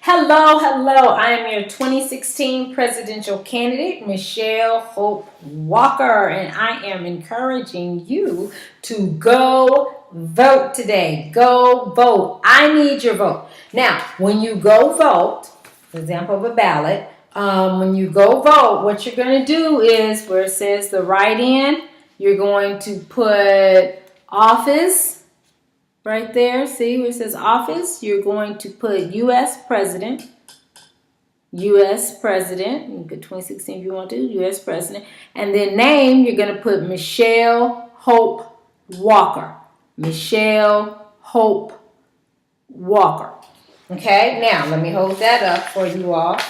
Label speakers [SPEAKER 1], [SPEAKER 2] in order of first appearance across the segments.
[SPEAKER 1] Hello, hello. I am your 2016 presidential candidate, Michelle Hope Walker, and I am encouraging you to go vote today. Go vote. I need your vote. Now, when you go vote, for example of a ballot, when you go vote, what you're going to do is where it says the write-in, you're going to put office. Right there, see where it says office, you're going to put U.S. President, U.S. President, you can put 2016 if you want to, U.S. President, and then name, you're going to put Michelle Hope Walker. Michelle Hope Walker. Okay, now let me hold that up for you all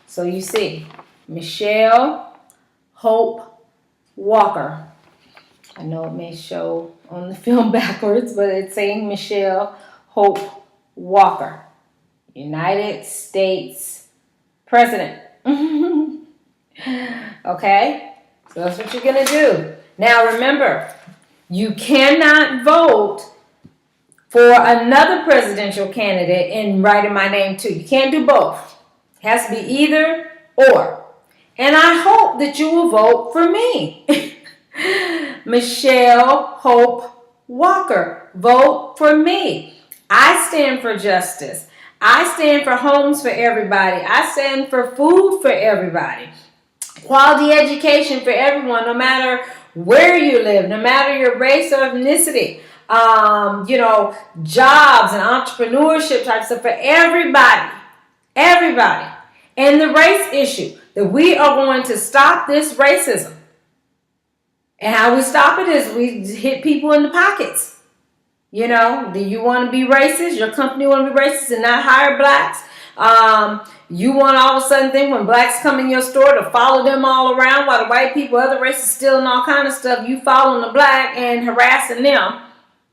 [SPEAKER 1] so you see. Michelle Hope Walker. I know it may show on the film backwards, but it's saying Michelle Hope Walker, United States President. Okay? So that's what you're going to do. Now remember, you cannot vote for another presidential candidate and writing my name too. You can't do both. It has to be either or. And I hope that you will vote for me. Michelle Hope Walker. Vote for me. I stand for justice. I stand for homes for everybody. I stand for food for everybody. Quality education for everyone, no matter where you live, no matter your race or ethnicity. Jobs and entrepreneurship type stuff for everybody. Everybody. And the race issue, that we are going to stop this racism. And how we stop it is we hit people in the pockets. Do you want to be racist? Your company want to be racist and not hire blacks? You want all of a sudden think when blacks come in your store to follow them all around while the white people, other races stealing all kind of stuff, you following the black and harassing them.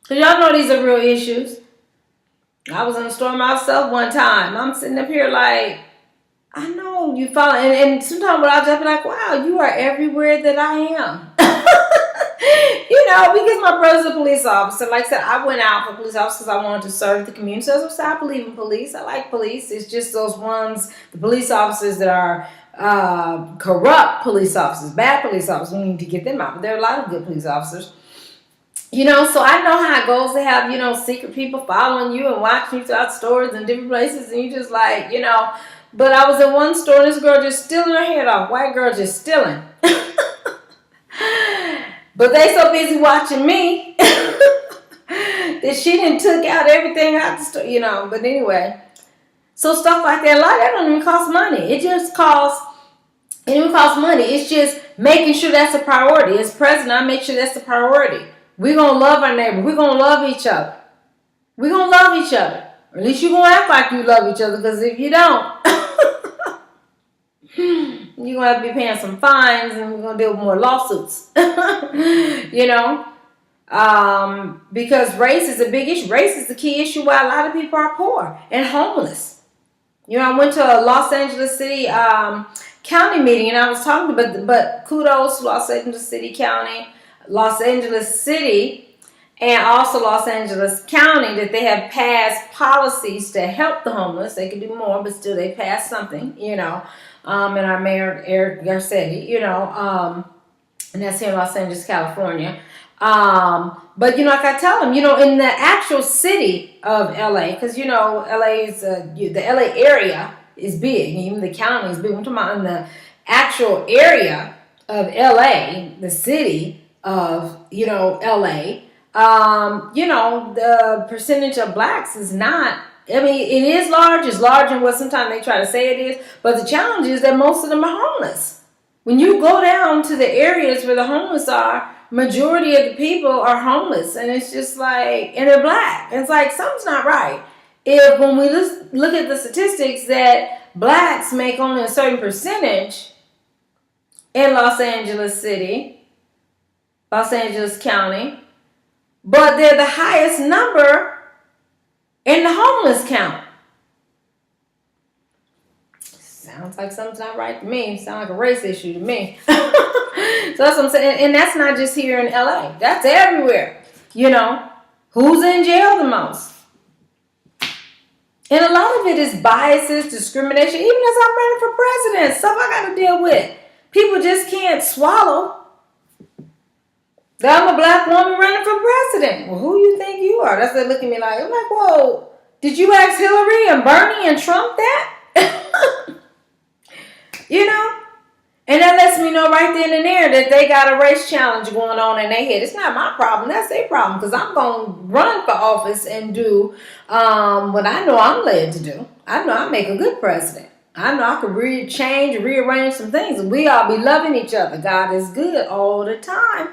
[SPEAKER 1] Because y'all know these are real issues. I was in the store myself one time. I'm sitting up here like, I know you follow. And sometimes I'll just be like, wow, you are everywhere that I am. Because my brother's a police officer. Like I said, I went out for police officers because I wanted to serve the community. So I believe in police. I like police. It's just those ones, the police officers that are corrupt police officers, bad police officers. We need to get them out. But there are a lot of good police officers. So I know how it goes. They have, secret people following you and watching you throughout stores and different places. And you just like, But I was in one store and this girl just stealing her head off. White girl just stealing. But they so busy watching me that she didn't took out everything out the store, But anyway, so stuff like that, a lot of that don't even cost money. It even costs money. It's just making sure that's a priority. As president, I make sure that's the priority. We're going to love our neighbor. We're going to love each other. We're going to love each other. Or at least you're going to act like you love each other, because if you don't, you're going to have to be paying some fines and we're going to deal with more lawsuits. Because race is a big issue. Race is the key issue why a lot of people are poor and homeless. I went to a Los Angeles City County meeting and I was talking but kudos to Los Angeles City County, Los Angeles City, and also Los Angeles County, that they have passed policies to help the homeless. They can do more, but still they passed something, and our mayor, Eric Garcetti, and that's here in Los Angeles, California. But, like I tell them, in the actual city of LA, because, LA is, the LA area is big, even the county is big. I'm talking about in the actual area of LA, the city of, LA, the percentage of blacks is not, it is large. It's larger than what sometimes they try to say it is. But the challenge is that most of them are homeless. When you go down to the areas where the homeless are, majority of the people are homeless. And it's just like, and they're black. It's like, something's not right. If when we look at the statistics that blacks make only a certain percentage in Los Angeles City, Los Angeles County, but they're the highest number in the homeless count. Sounds like something's not right to me. Sounds like a race issue to me. So that's what I'm saying. And that's not just here in LA. That's everywhere. Who's in jail the most? And a lot of it is biases, discrimination. Even as I'm running for president, stuff I got to deal with. People just can't swallow that I'm a black woman running for president. Well, who you think you are? That's what they look at me like. I'm like, whoa, did you ask Hillary and Bernie and Trump that? You know? And that lets me know right then and there that they got a race challenge going on in their head. It's not my problem. That's their problem, because I'm going to run for office and do what I know I'm led to do. I know I make a good president. I know I can change, rearrange some things. And we all be loving each other. God is good all the time.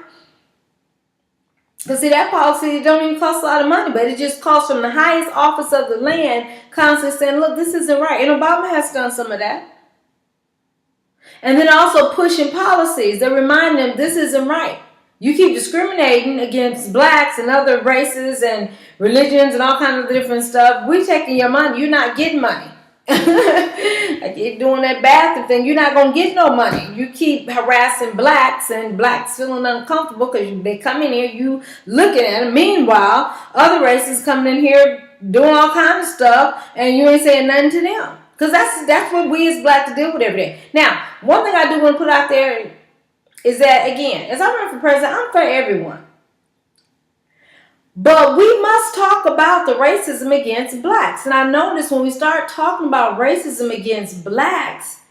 [SPEAKER 1] Because see, that policy don't even cost a lot of money, but it just costs from the highest office of the land constantly saying, look, this isn't right. And Obama has done some of that. And then also pushing policies that remind them this isn't right. You keep discriminating against blacks and other races and religions and all kinds of different stuff. We're taking your money. You're not getting money. Like you're doing that bathroom thing. You're not going to get no money. You keep harassing blacks and blacks feeling uncomfortable because they come in here, you looking at them. Meanwhile, other races coming in here doing all kinds of stuff and you ain't saying nothing to them. Because that's what we as black to deal with every day. Now, one thing I do want to put out there is that, again, as I run for president, I'm for everyone. But we must talk about the racism against blacks. And I notice when we start talking about racism against blacks,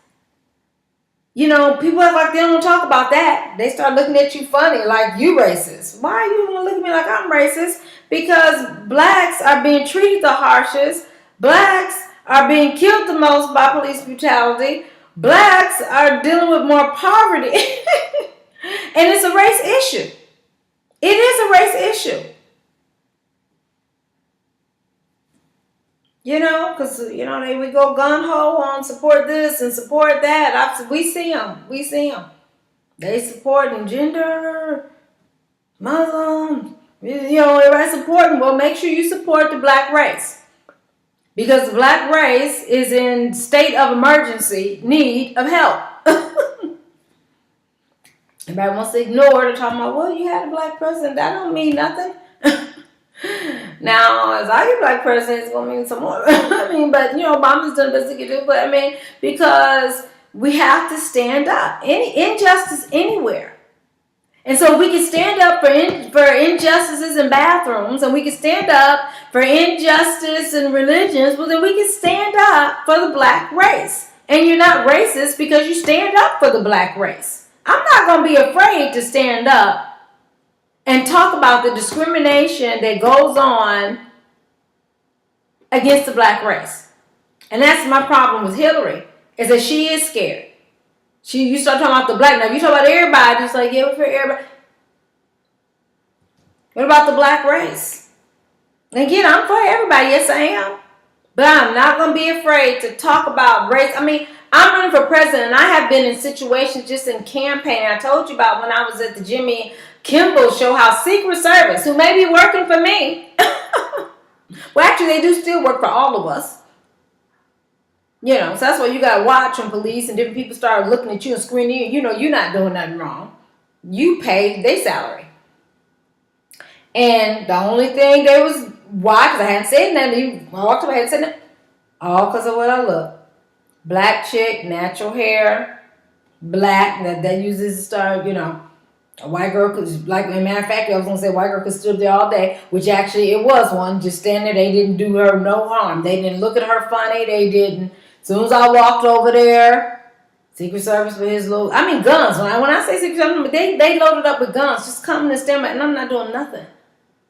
[SPEAKER 1] you know, people act like they don't talk about that. They start looking at you funny, like you racist. Why are you going to look at me like I'm racist? Because blacks are being treated the harshest. Blacks are being killed the most by police brutality. Blacks are dealing with more poverty. And it's a race issue. It is a race issue. You know, because, you know, we go gun-ho on support this and support that. We see them. We see them. They supporting gender, Muslims. You know, everybody supporting. Well, make sure you support the black race. Because the black race is in state of emergency, need of help. Everybody wants to ignore it, talking about, well, you had a black president. That don't mean nothing. Now, as I get black president, it's going to mean some more. I mean, but, you know, Obama's done the best he can do. But, I mean, because we have to stand up. Any injustice anywhere. And so we can stand up for injustices in bathrooms, and we can stand up for injustice in religions, well, then we can stand up for the black race. And you're not racist because you stand up for the black race. I'm not going to be afraid to stand up and talk about the discrimination that goes on against the black race. And that's my problem with Hillary, is that she is scared. You start talking about the black. Now, if you talk about everybody, it's like, yeah, we're for everybody. What about the black race? And again, I'm for everybody. Yes, I am. But I'm not going to be afraid to talk about race. I mean, I'm running for president, and I have been in situations just in campaign. I told you about when I was at the Jimmy Kimmel show, how Secret Service, who may be working for me, well, actually, they do still work for all of us. You know, so that's why you got to watch when police and different people start looking at you and screening you. You know, you're not doing nothing wrong. You pay their salary. And the only thing they was, why? Because I hadn't said nothing. I walked up, I hadn't said nothing. All because of what I look. Black chick, natural hair, black, that uses to start, you know. A white girl could, like, as a matter of fact, I was going to say white girl could stood there all day, which actually it was one, just standing there. They didn't do her no harm. They didn't look at her funny. They didn't. As soon as I walked over there, Secret Service with his little, I mean guns. When I say Secret Service, they loaded up with guns, just coming and stand by, and I'm not doing nothing.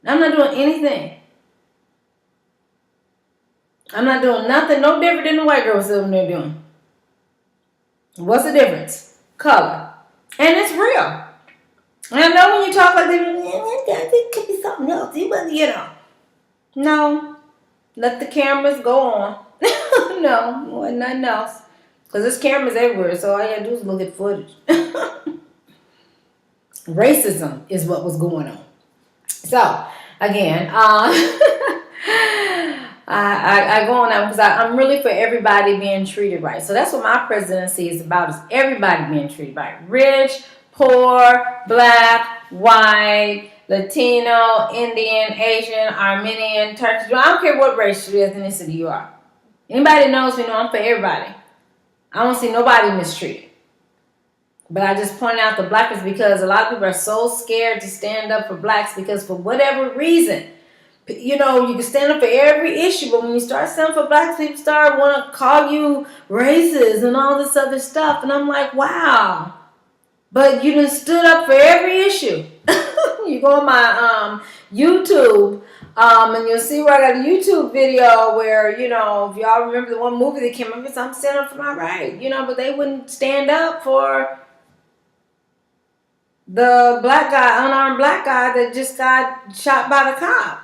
[SPEAKER 1] I'm not doing anything. I'm not doing nothing, no different than the white girl was sitting there doing. What's the difference? Color. And it's real. And I know when you talk like this, it could be something else. You know. No. Let the cameras go on. No, wasn't nothing else. Because there's cameras everywhere, so all you gotta do is look at footage. Racism is what was going on. So, again, I go on that because I'm really for everybody being treated right. So that's what my presidency is about, is everybody being treated right. Rich, poor, black, white, Latino, Indian, Asian, Armenian, Turkish. I don't care what race or ethnicity you are. Anybody that knows me know I'm for everybody. I don't see nobody mistreated. But I just point out the blackness because a lot of people are so scared to stand up for blacks because for whatever reason, you know, you can stand up for every issue, but when you start standing for blacks, people start want to call you racist and all this other stuff. And I'm like, wow. But you done stood up for every issue. You go on my YouTube, and you'll see where I got a YouTube video where, you know, if y'all remember the one movie that came up, it's I'm standing up for my right, you know, but they wouldn't stand up for the black guy, unarmed black guy that just got shot by the cop.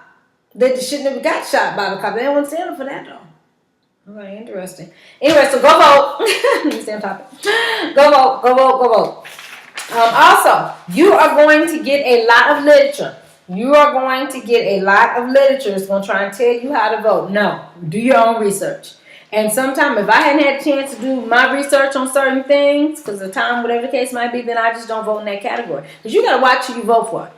[SPEAKER 1] They shouldn't have got shot by the cop. They don't want to stand up for that though. Okay, interesting. Anyway, so go vote. Let me stay on topic. Go vote, go vote, go vote. Also, you are going to get a lot of literature. You are going to get a lot of literature that's going to try and tell you how to vote. No, do your own research. And sometimes if I hadn't had a chance to do my research on certain things, because the time, whatever the case might be, then I just don't vote in that category. Because you got to watch who you vote for.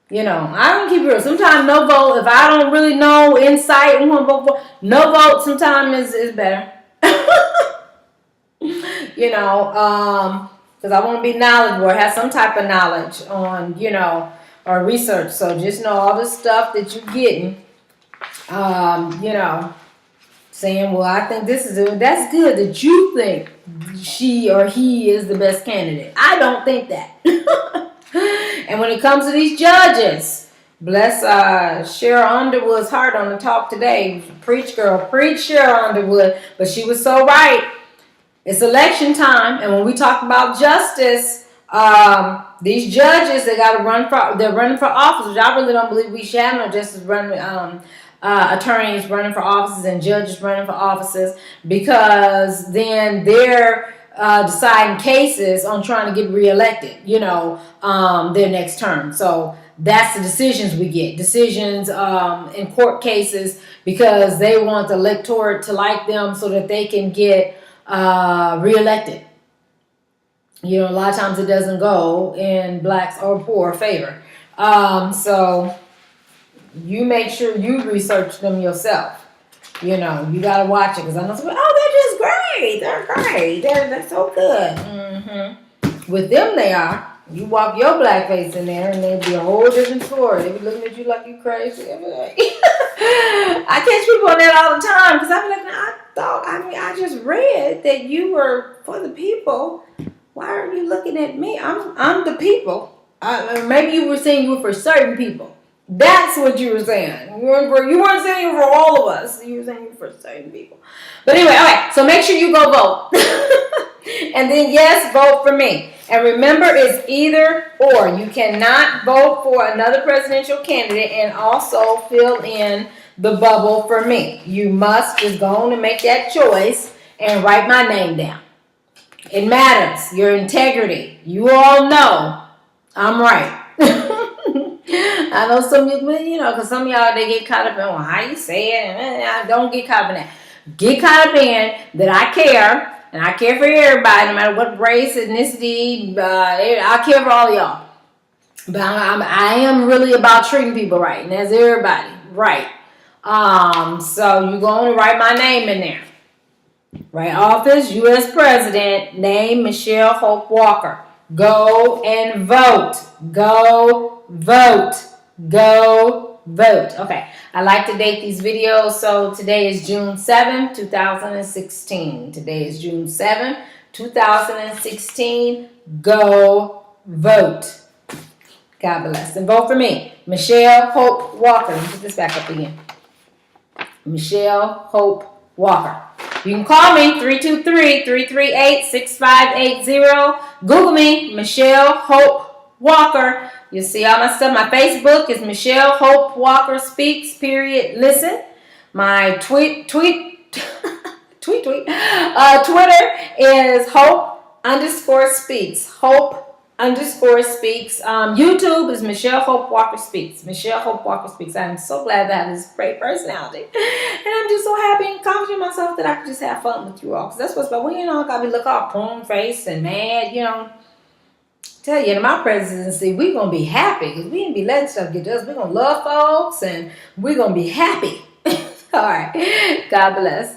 [SPEAKER 1] You know, I don't keep it real. Sometimes no vote, if I don't really know insight and want to vote for, no vote sometimes is better. You know, because I want to be knowledgeable or have some type of knowledge on, you know, or research. So just know all the stuff that you're getting, you know, saying, well, I think this is it. That's good that you think she or he is the best candidate. I don't think that. And when it comes to these judges, bless Cheryl Underwood's heart on the talk today. Preach, girl, preach Cheryl Underwood. But she was so right. It's election time, and when we talk about justice, these judges, they're running for office, which I really don't believe we should have no justice running, attorneys running for offices and judges running for offices, because then they're deciding cases on trying to get reelected, you know, their next term. So that's the decisions we get. Decisions in court cases because they want the electorate to like them so that they can get reelected. You know, a lot of times it doesn't go in blacks or poor favor. So you make sure you research them yourself. You know, you gotta watch it because I know some people, oh, they're just great. They're great. They're so good. Mm-hmm. With them, they are. You walk your black face in there, and they'd be a whole different story. They be looking at you like you crazy. I catch people on that all the time because I be like, I just read that you were for the people. Why are you looking at me? I'm the people. Maybe you were saying you were for certain people. That's what you were saying. You weren't saying you were for all of us. You were saying you were for certain people. But anyway, okay. So make sure you go vote. And then, yes, vote for me. And remember, it's either or. You cannot vote for another presidential candidate and also fill in the bubble for me. You must just go on and make that choice and write my name down. It matters. Your integrity. You all know I'm right. I know some of you know, because some of y'all, they get caught up in, well, how you say it. And I don't get caught up in that. Get caught up in that I care. And I care for everybody, no matter what race, ethnicity. I care for all of y'all. But I am really about treating people right. And that's everybody. Right. So you're going to write my name in there. Right. Office, U.S. President, name Michelle Hope Walker. Go and vote. Go vote. Go vote. Okay. I like to date these videos. So today is June 7th, 2016. Today is June 7th, 2016. Go vote. God bless. And vote for me. Michelle Hope Walker. Let me put this back up again. Michelle Hope Walker. You can call me 323-338-6580. Google me, Michelle Hope Walker. You'll see all my stuff. My Facebook is Michelle Hope Walker Speaks, period. Listen. My Twitter is Hope_Speaks. Hope_Speaks. YouTube is Michelle Hope Walker Speaks. Michelle Hope Walker Speaks. I'm so glad that I have this great personality. And I'm just so happy and confident in myself that I can just have fun with you all. Because that's what's about. Well, you know, I got to look all prone face and mad, you know. Tell you, in my presidency, we're going to be happy. Because we ain't be letting stuff get to us. We're going to love folks. And we're going to be happy. All right. God bless.